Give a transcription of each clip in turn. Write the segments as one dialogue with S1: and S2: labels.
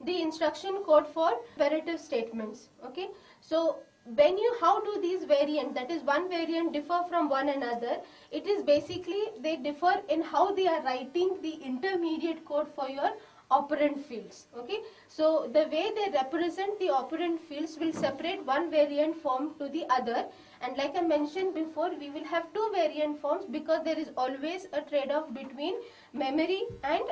S1: the instruction code for imperative statements. Okay, so when you, how do these variant, that is one variant, differ from one another? It is basically they differ in how they are writing the intermediate code for your operand fields. Okay, so the way they represent the operand fields will separate one variant form to the other, and like I mentioned before, we will have two variant forms because there is always a trade-off between memory and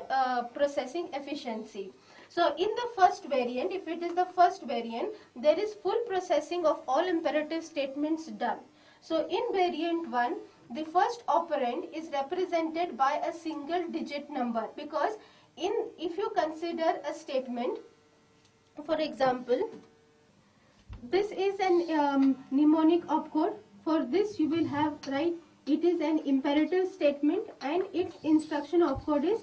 S1: processing efficiency. So in the first variant, if it is the first variant, there is full processing of all imperative statements done. So in variant 1, the first operand is represented by a single digit number, because if you consider a statement, for example, this is an mnemonic opcode. For this you will have, right, it is an imperative statement and its instruction opcode is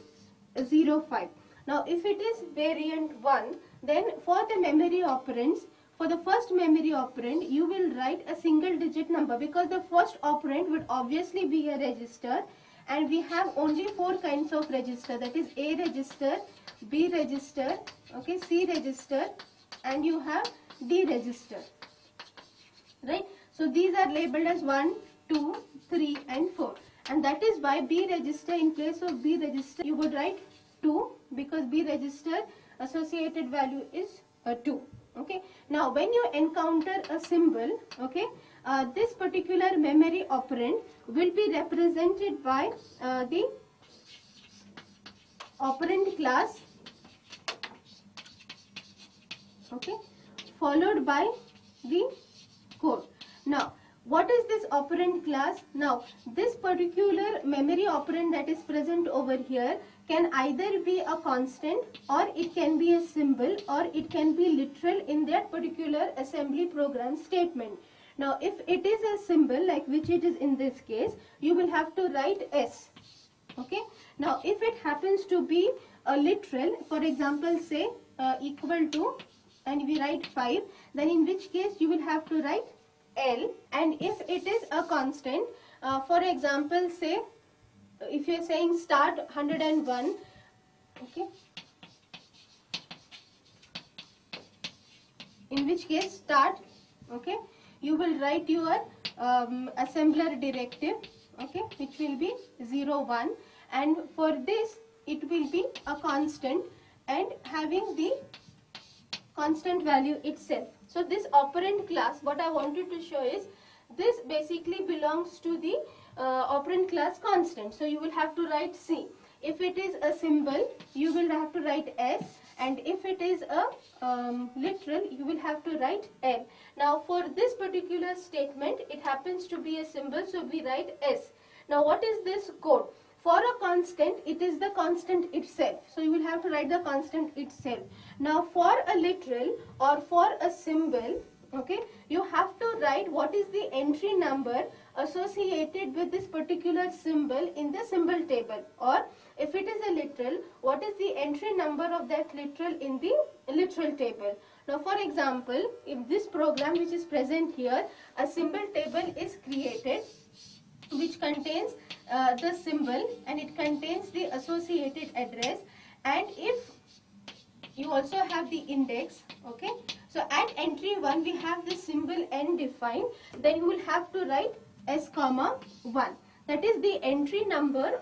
S1: 05. Now if it is variant 1, then for the memory operands, for the first memory operand you will write a single digit number, because the first operand would obviously be a register, and we have only 4 kinds of register, that is A register, B register, okay, C register, and you have D register, right? So these are labeled as 1, 2, 3 and 4, and that is why B register, in place of B register you would write 2, because B register associated value is 2. Okay, now when you encounter a symbol, okay, this particular memory operand will be represented by the operand class, okay, followed by the code. Now what is this operand class? Now this particular memory operand that is present over here can either be a constant, or it can be a symbol, or it can be literal in that particular assembly program statement. Now if it is a symbol, like which it is in this case, you will have to write S. Okay, now if it happens to be a literal, for example say equal to, and we write 5, then in which case you will have to write L. And if it is a constant, for example say if you are saying start 101, okay, in which case start, okay, you will write your assembler directive, okay, which will be 01, and for this it will be a constant and having the constant value itself. So this operand class, what I wanted to show is, this basically belongs to the operand class constant. So you will have to write C. If it is a symbol, you will have to write S, and if it is a literal, you will have to write L. Now for this particular statement, it happens to be a symbol, so we write S. Now what is this code? For a constant, it is the constant itself, so you will have to write the constant itself. Now for a literal or for a symbol, okay, you have to write what is the entry number associated with this particular symbol in the symbol table, or if it is a literal, what is the entry number of that literal in the literal table. Now for example, in this program which is present here, a symbol table is created which contains the symbol, and it contains the associated address, and if you also have the index, okay. So at entry 1 we have the symbol n defined, then you will have to write S comma 1. That is the entry number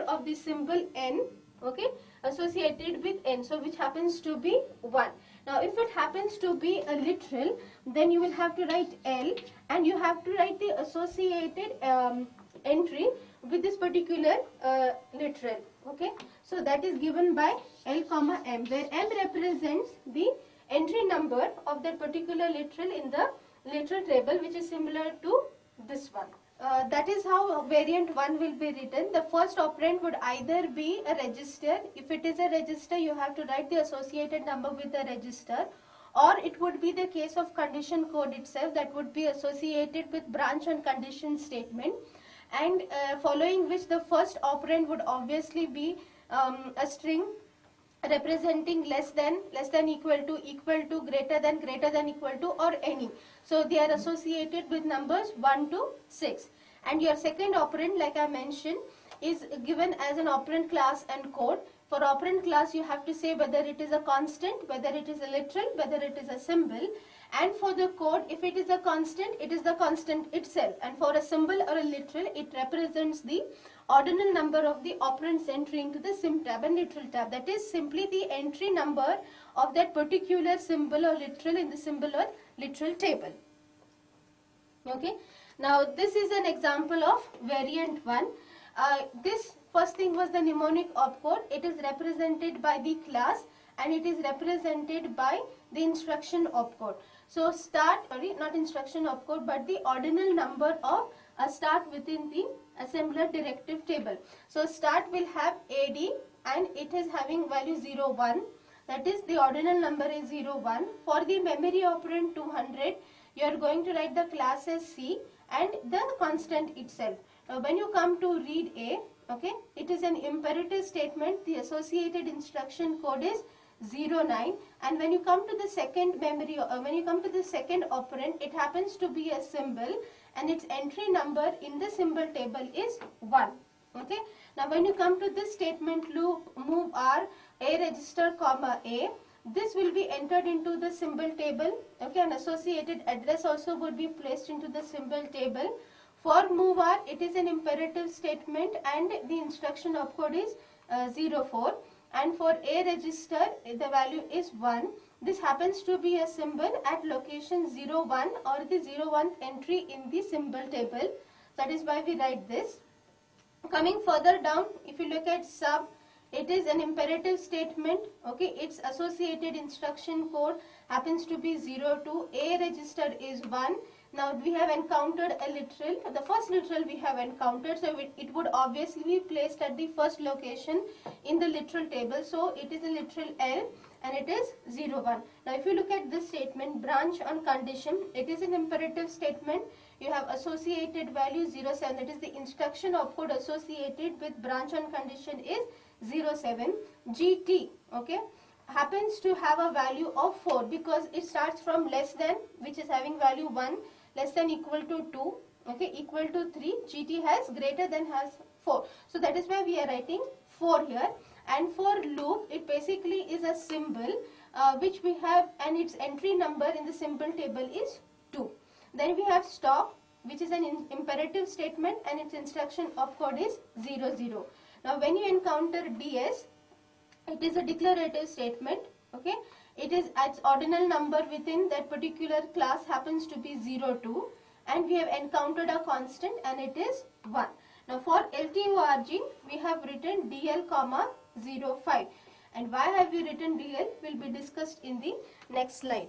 S1: of the symbol n, okay, associated with n, so which happens to be 1. Now if it happens to be a literal, then you will have to write L, and you have to write the associated entry with this particular literal, okay. So that is given by L comma M, where M represents the entry number of that particular literal in the literal table, which is similar to this one. That is how variant 1 will be written. The first operand would either be a register. If it is a register, you have to write the associated number with the register, or it would be the case of condition code itself, that would be associated with branch and condition statement, and following which the first operand would obviously be a string representing less than, equal to, greater than, equal to, or any. So they are associated with numbers 1 to 6. And your second operand, like I mentioned, is given as an operand class and code, For operand class, you have to say whether it is a constant, whether it is a literal, whether it is a symbol. And for the code, if it is a constant, it is the constant itself. And for a symbol or a literal, it represents the ordinal number of the operands entry into the sim tab and literal tab. That is simply the entry number of that particular symbol or literal in the symbol or literal table. Okay. Now this is an example of variant 1. This first thing was the mnemonic opcode. It is represented by the class and it is represented by the instruction opcode. So not instruction opcode, but the ordinal number of a start within the assembler directive table. So start will have AD and it is having value 0, 1. That is the ordinal number is 0, 1. For the memory operand 200, you are going to write the class as C and the constant itself. Now when you come to read A, okay, it is an imperative statement. The associated instruction code is 09, and when you come to the second memory, when you come to the second operand, it happens to be a symbol and its entry number in the symbol table is 1. Okay. Now when you come to this statement loop, move R, A register comma A, this will be entered into the symbol table. Okay, and associated address also would be placed into the symbol table. For move R, it is an imperative statement and the instruction opcode is 04. And for A register, the value is 1. This happens to be a symbol at location 01 or the 01th entry in the symbol table. That is why we write this. Coming further down, if you look at sub, it is an imperative statement. Okay, its associated instruction code happens to be 02. A register is 1. Now we have encountered a literal. The first literal we have encountered, so it would obviously be placed at the first location in the literal table. So it is a literal L and it is 01. Now if you look at this statement, branch on condition, it is an imperative statement. You have associated value 07, that is the instruction opcode associated with branch on condition is 07. GT, okay, happens to have a value of 4 because it starts from less than, which is having value 1, less than equal to 2, okay, equal to 3, GT has greater than has 4. So that is why we are writing 4 here. And for loop, it basically is a symbol which we have, and its entry number in the symbol table is 2. Then we have stop, which is an imperative statement and its instruction opcode is 00. Now when you encounter DS, it is a declarative statement. Okay, it is its ordinal number within that particular class happens to be 02, and we have encountered a constant and it is 1. Now for LTORG, we have written DL comma 05, and why have we written DL will be discussed in the next slide.